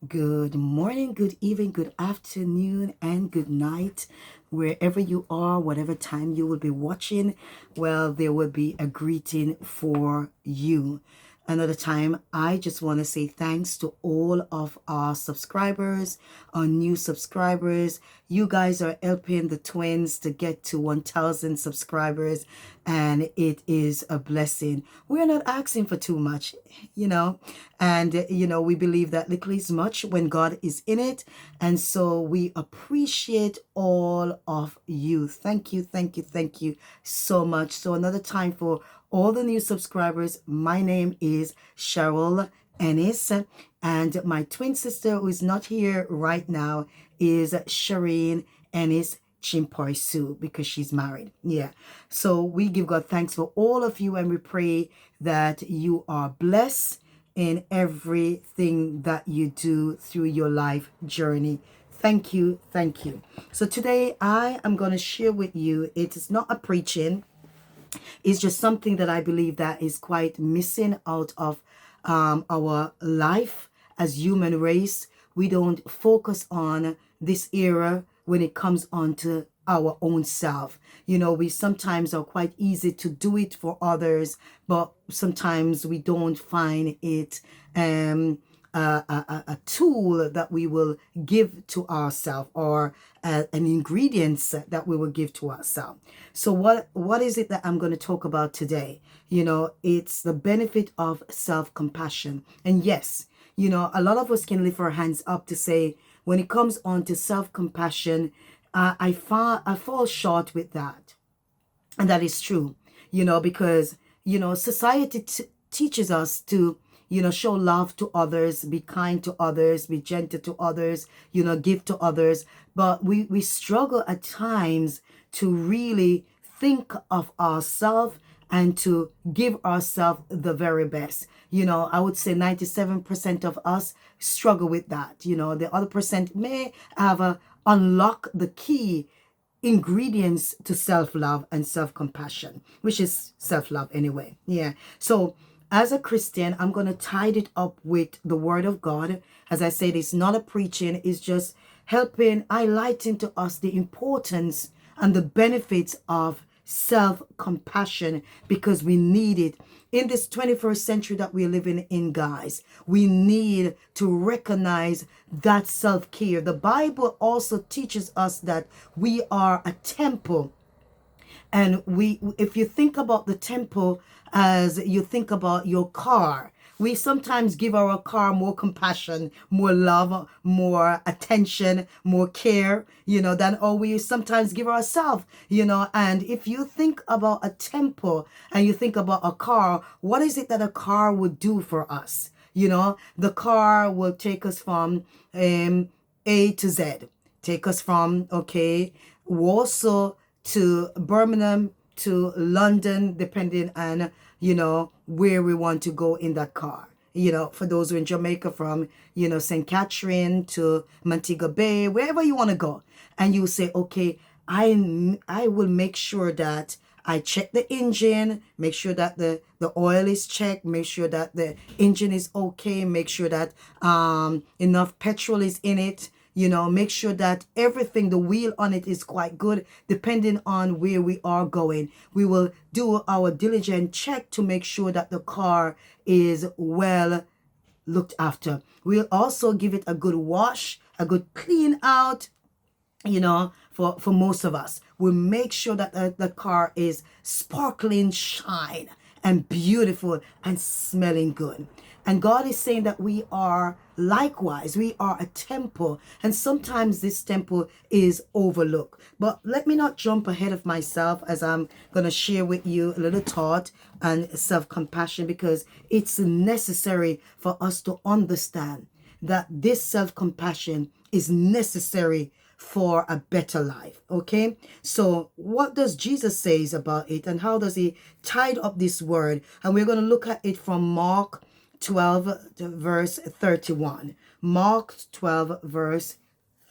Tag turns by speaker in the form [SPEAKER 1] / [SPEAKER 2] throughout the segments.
[SPEAKER 1] Good morning, good evening, good afternoon, and good night. Wherever you are, whatever time you will be watching, well, there will be a greeting for you. Another time, I just want to say thanks to all of our subscribers, our new subscribers. You guys are helping the twins to get to 1,000 subscribers, and it is a blessing. We're not asking for too much, and we believe that little is much when God is in it. And so we appreciate all of you. Thank you, thank you, thank you so much. So another time for all the new subscribers. My name is Cheryl Ennis, and my twin sister, who is not here right now, is Shireen Ennis Chimpoisu, because she's married. Yeah. So we give God thanks for all of you, and we pray that you are blessed in everything that you do through your life journey. Thank you. Thank you. So today I am going to share with you, it is not a preaching, it's just something that I believe that is quite missing out of our life as human race. We don't focus on this era when it comes on to our own self. We sometimes are quite easy to do it for others, but sometimes we don't find it a tool that we will give to ourselves, or an ingredients that we will give to ourselves. So what is it that I'm going to talk about today? It's the benefit of self-compassion. And yes, a lot of us can lift our hands up to say, when it comes on to self-compassion, I fall short with that. And that is true, because, society teaches us to, show love to others, be kind to others, be gentle to others, give to others. But we struggle at times to really think of ourselves and to give ourselves the very best. I would say 97% of us struggle with that. The other percent may have unlock the key ingredients to self-love and self-compassion, which is self-love anyway. Yeah. So as a Christian, I'm going to tie it up with the word of God. As I said, it's not a preaching, it's just helping highlighting to us the importance and the benefits of self-compassion, because we need it in this 21st century that we're living in, guys. We need to recognize that self-care. The Bible also teaches us that we are a temple, and if you think about the temple as you think about your car, we sometimes give our car more compassion, more love, more attention, more care, than all we sometimes give ourselves, And if you think about a temple and you think about a car, what is it that a car would do for us? The car will take us from A to Z, take us from, Warsaw to Birmingham to London, depending on, where we want to go in that car. For those who are in Jamaica, from, St. Catherine to Montego Bay, wherever you want to go. And you say, okay, I will make sure that I check the engine, make sure that the oil is checked, make sure that the engine is okay, make sure that enough petrol is in it, make sure that everything, the wheel on it is quite good, depending on where we are going. We will do our diligent check to make sure that the car is well looked after. We'll also give it a good wash, a good clean out, for most of us. We'll make sure that the car is sparkling shine and beautiful and smelling good. And God is saying that we are likewise, we are a temple. And sometimes this temple is overlooked. But let me not jump ahead of myself, as I'm going to share with you a little thought on self-compassion, because it's necessary for us to understand that this self-compassion is necessary for a better life. Okay, so what does Jesus says about it, and how does he tie up this word? And we're going to look at it from Mark 12 verse 31. Mark 12 verse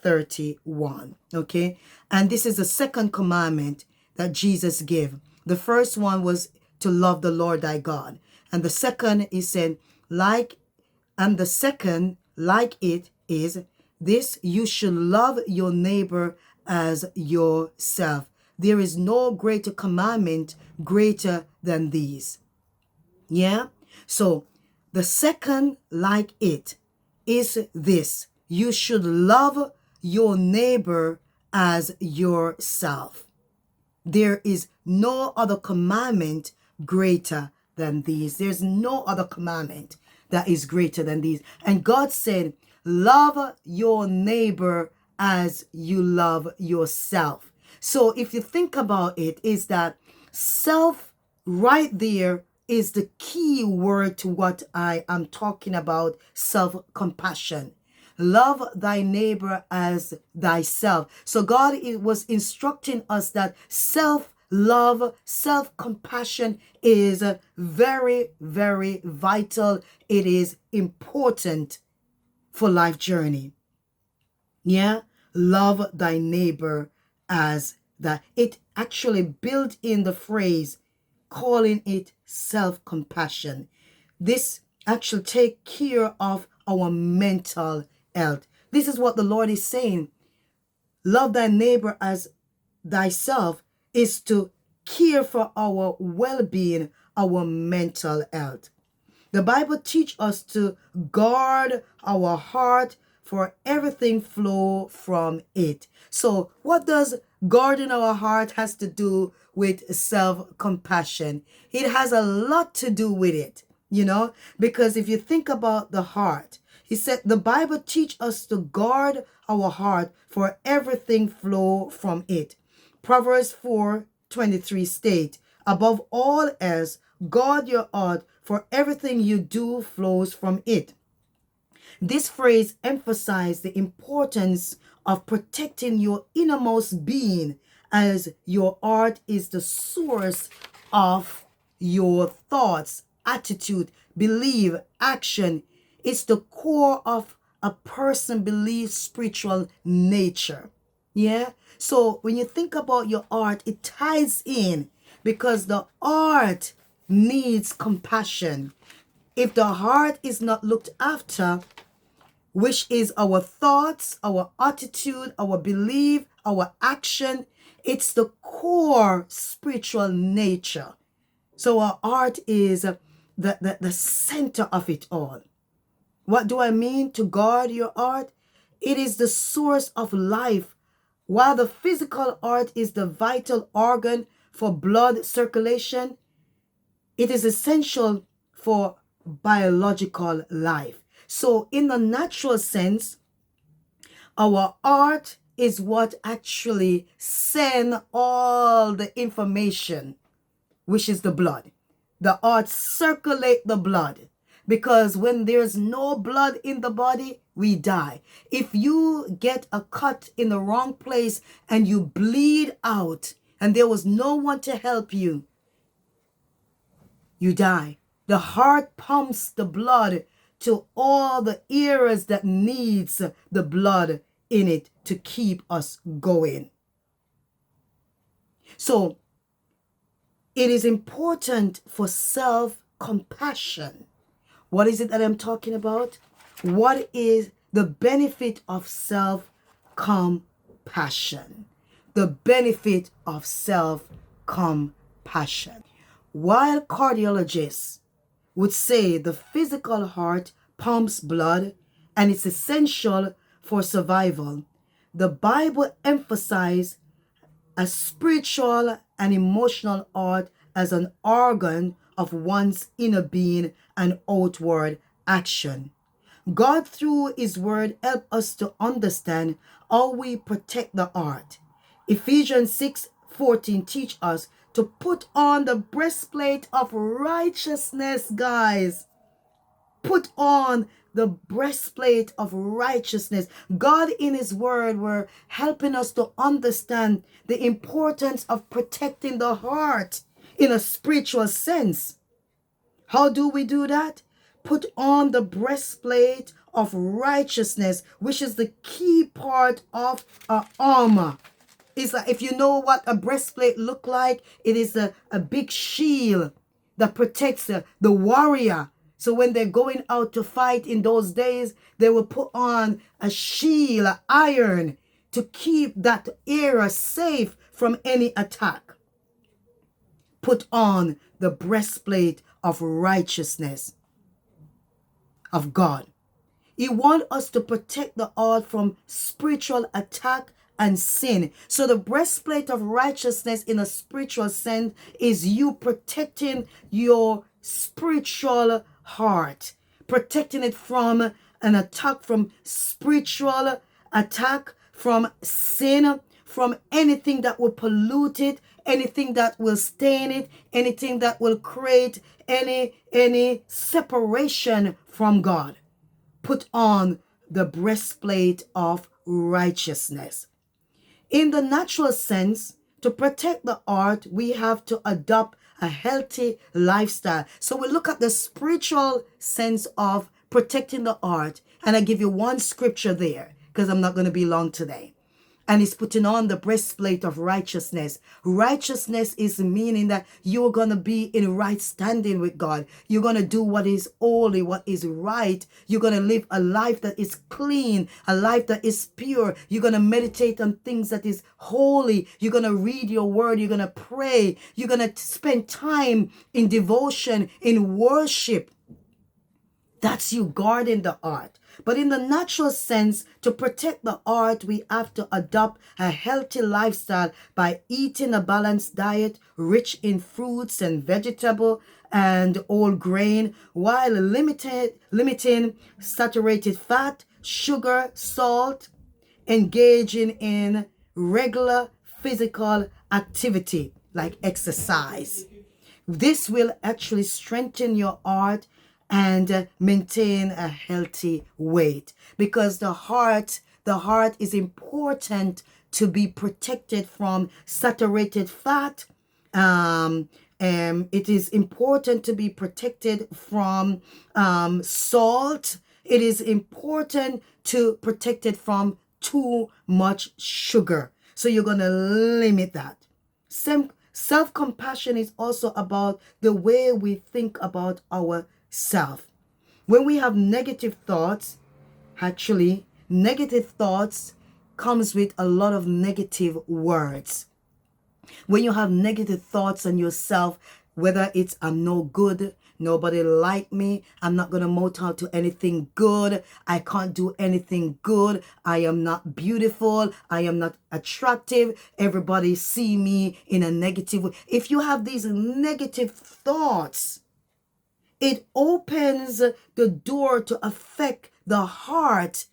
[SPEAKER 1] 31. Okay, and this is the second commandment that Jesus gave. The first one was to love the Lord thy God, and the second, he said, and the second like it is this: you should love your neighbor as yourself. There is no greater commandment greater than these. Yeah? So the second like it is this: you should love your neighbor as yourself. There is no other commandment greater than these. There's no other commandment that is greater than these. And God said, love your neighbor as you love yourself. So if you think about it, is that self right there is the key word to what I am talking about: self-compassion. Love thy neighbor as thyself. So God was instructing us that self-love, self-compassion is very, very vital. It is important for life journey. Yeah? Love thy neighbor as that. It actually built in the phrase, calling it self-compassion. This actually take care of our mental health. This is what the Lord is saying. Love thy neighbor as thyself is to care for our well-being, our mental health. The Bible teaches us to guard our heart, for everything flow from it. So what does guarding our heart has to do with self-compassion? It has a lot to do with it, because if you think about the heart, he said the Bible teaches us to guard our heart, for everything flow from it. Proverbs 4:23 state, above all else, guard your heart, for everything you do flows from it. This phrase emphasizes the importance of protecting your innermost being, as your heart is the source of your thoughts, attitude, belief, action. It's the core of a person belief's spiritual nature. Yeah. So when you think about your heart, it ties in, because the heart needs compassion. If the heart is not looked after, which is our thoughts, our attitude, our belief, our action, it's the core spiritual nature. So our heart is the center of it all. What do I mean to guard your heart? It is the source of life. While the physical heart is the vital organ for blood circulation, it is essential for biological life. So in the natural sense, our heart is what actually send all the information, which is the blood. The heart circulate the blood, because when there's no blood in the body, we die. If you get a cut in the wrong place and you bleed out and there was no one to help you, you die. The heart pumps the blood to all the areas that needs the blood in it to keep us going. So it is important for self-compassion. What is it that I'm talking about? What is the benefit of self-compassion? The benefit of self-compassion. While cardiologists would say the physical heart pumps blood and it's essential for survival, the Bible emphasizes a spiritual and emotional heart as an organ of one's inner being and outward action. God, through his word, help us to understand how we protect the heart. Ephesians 6:14 teach us to put on the breastplate of righteousness, guys. Put on the breastplate of righteousness. God in his word were helping us to understand the importance of protecting the heart in a spiritual sense. How do we do that? Put on the breastplate of righteousness, which is the key part of our armor. It's like, if you know what a breastplate look like, it is a big shield that protects the warrior. So when they're going out to fight in those days, they will put on a shield, iron, to keep that area safe from any attack. Put on the breastplate of righteousness of God. He wants us to protect the heart from spiritual attack and sin. So the breastplate of righteousness in a spiritual sense is you protecting your spiritual heart, protecting it from an attack, from spiritual attack, from sin, from anything that will pollute it, anything that will stain it, anything that will create any separation from God. Put on the breastplate of righteousness. In the natural sense, to protect the heart, we have to adopt a healthy lifestyle. So we look at the spiritual sense of protecting the heart, and I give you one scripture there because I'm not going to be long today. And he's putting on the breastplate of righteousness. Righteousness is meaning that you're going to be in right standing with God. You're going to do what is holy, what is right. You're going to live a life that is clean, a life that is pure. You're going to meditate on things that is holy. You're going to read your word. You're going to pray. You're going to spend time in devotion, in worship. That's you guarding the heart. But in the natural sense, to protect the heart, we have to adopt a healthy lifestyle by eating a balanced diet rich in fruits and vegetable and whole grain, while limiting saturated fat, sugar, salt, engaging in regular physical activity like exercise. This will actually strengthen your heart and maintain a healthy weight, because the heart is important to be protected from saturated fat. It is important to be protected from salt. It is important to protect it from too much sugar. So you're going to limit that. Self-compassion is also about the way we think about ourselves. When we have negative thoughts, actually, negative thoughts comes with a lot of negative words. When you have negative thoughts on yourself, whether it's I'm no good, nobody like me, I'm not going to mount out to anything good, I can't do anything good, I am not beautiful, I am not attractive, everybody see me in a negative way. If you have these negative thoughts, it opens the door to affect the heart,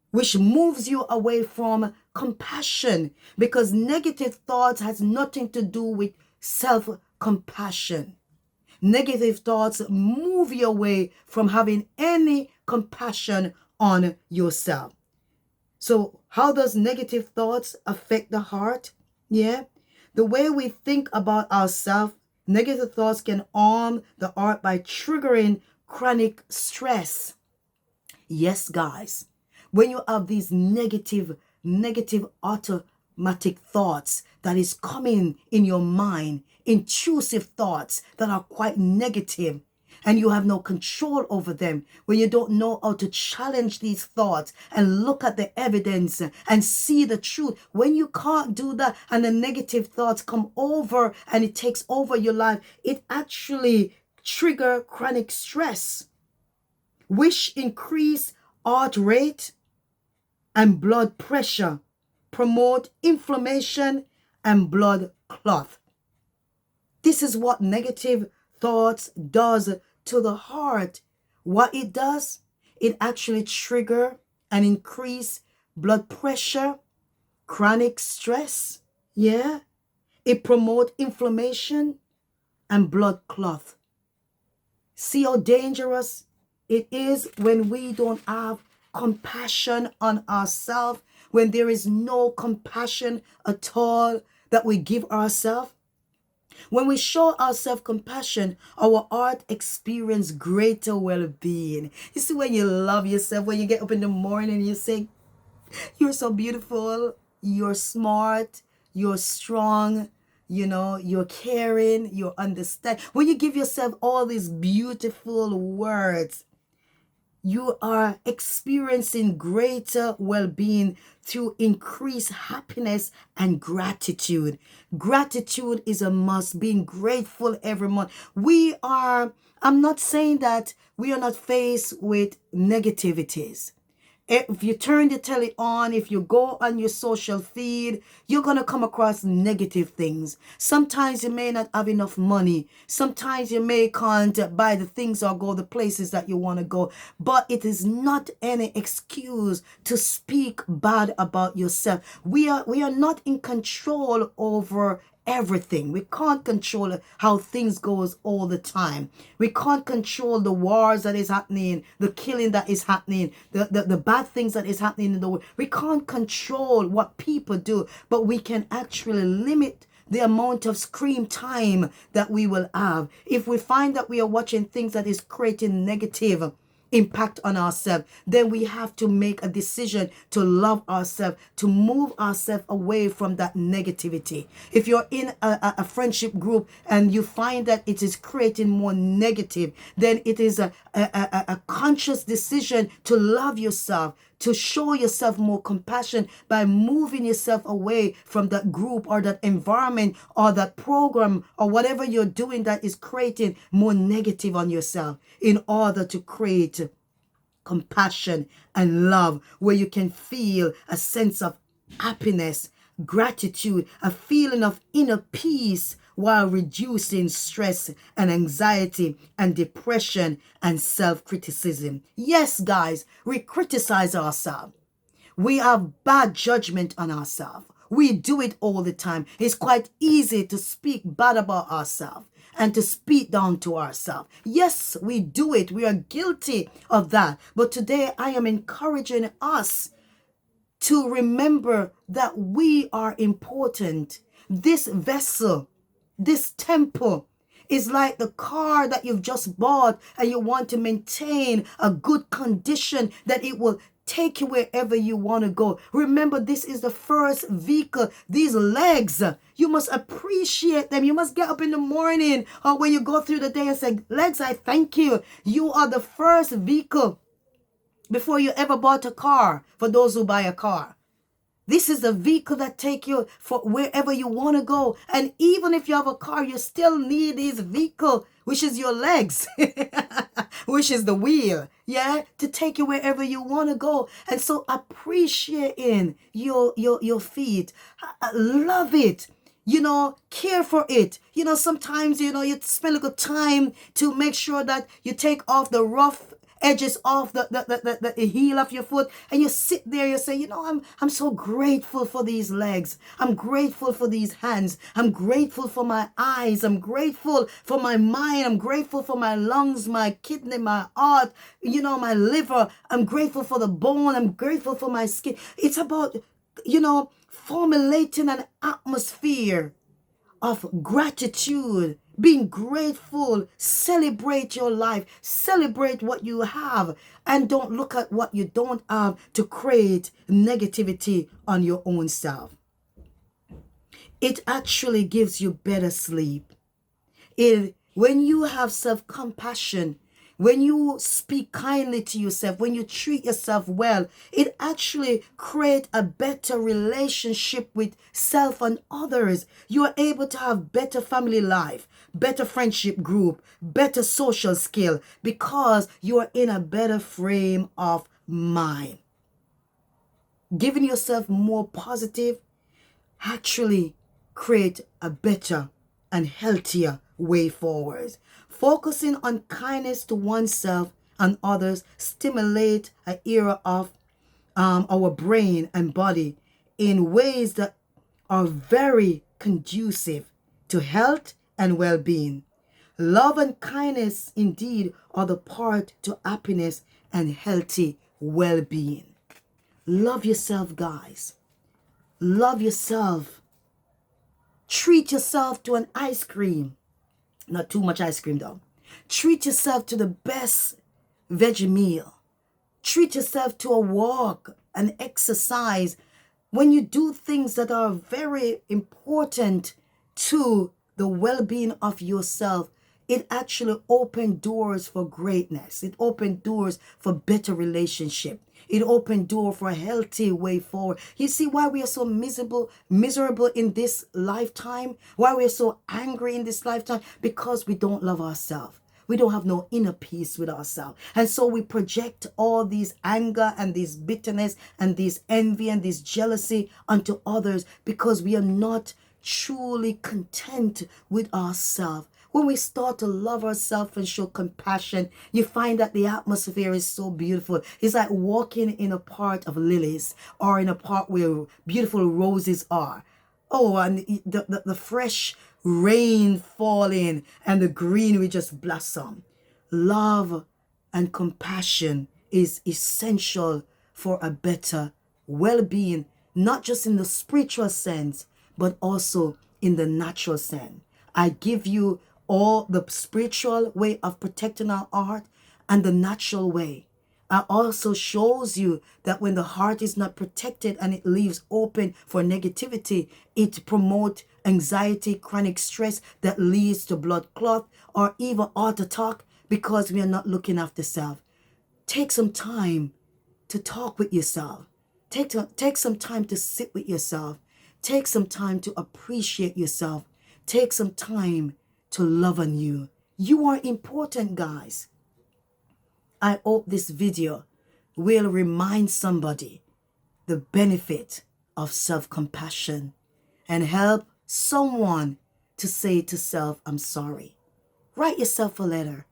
[SPEAKER 1] which moves you away from compassion, because negative thoughts has nothing to do with self-compassion. Negative thoughts move you away from having any compassion on yourself. So how does negative thoughts affect the heart? Yeah. The way we think about ourselves, negative thoughts can harm the heart by triggering chronic stress. Yes, guys. When you have these negative automatic thoughts that is coming in your mind, intrusive thoughts that are quite negative, and you have no control over them, when you don't know how to challenge these thoughts and look at the evidence and see the truth, when you can't do that and the negative thoughts come over and it takes over your life, it actually trigger chronic stress, which increase heart rate and blood pressure, promote inflammation and blood clot. This is what negative thoughts does to the heart. What it does, it actually trigger and increase blood pressure, chronic stress. Yeah. It promote inflammation and blood clot. See how dangerous it is when we don't have compassion on ourselves, when there is no compassion at all that we give ourselves. When we show ourselves compassion, our heart experience greater well-being. You see, when you love yourself, when you get up in the morning, you say, you're so beautiful, you're smart, you're strong, You're caring, you understand. When you give yourself all these beautiful words, you are experiencing greater well-being through increased happiness and gratitude. Gratitude is a must, being grateful every month. I'm not saying that we are not faced with negativities. If you turn the telly on, if you go on your social feed, you're going to come across negative things. Sometimes you may not have enough money. Sometimes you may can't buy the things or go the places that you want to go. But it is not any excuse to speak bad about yourself. We are not in control over everything. We can't control how things goes all the time. We can't control the wars that is happening, the killing that is happening, the bad things that is happening in the world. We can't control what people do, but we can actually limit the amount of screen time that we will have. If we find that we are watching things that is creating negative impact on ourselves, then we have to make a decision to love ourselves, to move ourselves away from that negativity. If you're in a friendship group and you find that it is creating more negative, then it is a conscious decision to love yourself, to show yourself more compassion by moving yourself away from that group or that environment or that program or whatever you're doing that is creating more negative on yourself, in order to create compassion and love, where you can feel a sense of happiness, gratitude, a feeling of inner peace, while reducing stress and anxiety and depression and self-criticism. Yes, guys, we criticize ourselves. We have bad judgment on ourselves. We do it all the time. It's quite easy to speak bad about ourselves and to speak down to ourselves. Yes, we do it. We are guilty of that. But today I am encouraging us to remember that we are important. This vessel, this temple, is like the car that you've just bought and you want to maintain a good condition, that it will take you wherever you want to go. Remember, this is the first vehicle. These legs, you must appreciate them. You must get up in the morning or when you go through the day and say, legs, I thank you. You are the first vehicle before you ever bought a car, for those who buy a car. This is the vehicle that take you for wherever you want to go. And even if you have a car, you still need this vehicle, which is your legs, which is the wheel, yeah, to take you wherever you want to go. And so appreciating your feet, love it. Care for it. Sometimes, you spend a good time to make sure that you take off the rough edges off the heel of your foot, and you sit there, you say, I'm so grateful for these legs. I'm grateful for these hands. I'm grateful for my eyes. I'm grateful for my mind. I'm grateful for my lungs, my kidney, my heart, my liver. I'm grateful for the bone. I'm grateful for my skin. It's about, formulating an atmosphere of gratitude, being grateful. Celebrate your life, celebrate what you have, and don't look at what you don't have to create negativity on your own self. It actually gives you better sleep. When you have self-compassion, when you speak kindly to yourself, when you treat yourself well, it actually creates a better relationship with self and others. You are able to have better family life, better friendship group, better social skill, because you are in a better frame of mind. Giving yourself more positive actually create a better and healthier way forward. Focusing on kindness to oneself and others stimulate an area of our brain and body in ways that are very conducive to health and well-being. Love and kindness indeed are the part to happiness and healthy well-being. Love yourself, guys. Love yourself. Treat yourself to an ice cream. Not too much ice cream though. Treat yourself to the best veggie meal. Treat yourself to a walk, an exercise. When you do things that are very important to the well-being of yourself, it actually opened doors for greatness. It opened doors for better relationship. It opened door for a healthy way forward. You see why we are so miserable in this lifetime? Why we are so angry in this lifetime? Because we don't love ourselves. We don't have no inner peace with ourselves. And so we project all these anger and this bitterness and this envy and this jealousy onto others because we are not truly content with ourselves. When we start to love ourselves and show compassion, you find that the atmosphere is so beautiful. It's like walking in a part of lilies or in a part where beautiful roses are. Oh, and the fresh rain falling and the greenery just blossom. Love and compassion is essential for a better well-being, not just in the spiritual sense, but also in the natural sense. I give you all the spiritual way of protecting our heart and the natural way. I also shows you that when the heart is not protected and it leaves open for negativity, it promotes anxiety, chronic stress that leads to blood clot or even heart attack because we are not looking after self. Take some time to talk with yourself. Take some time to sit with yourself. Take some time to appreciate yourself. Take some time to love on you. You are important, guys. I hope this video will remind somebody the benefit of self-compassion and help someone to say to self, I'm sorry. Write yourself a letter.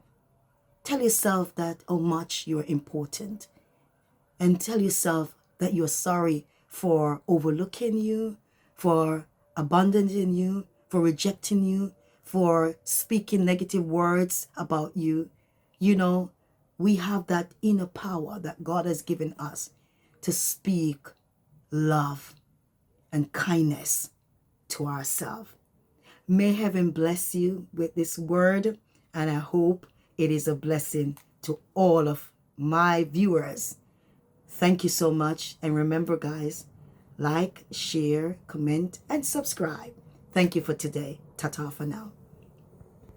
[SPEAKER 1] Tell yourself that how much you're important. And tell yourself that you're sorry for overlooking you, for abandoning you, for rejecting you, for speaking negative words about you. You know, we have that inner power that God has given us to speak love and kindness to ourselves. May heaven bless you with this word, and I hope it is a blessing to all of my viewers. Thank you so much. And remember, guys, like, share, comment, and subscribe. Thank you for today. Ta-ta for now.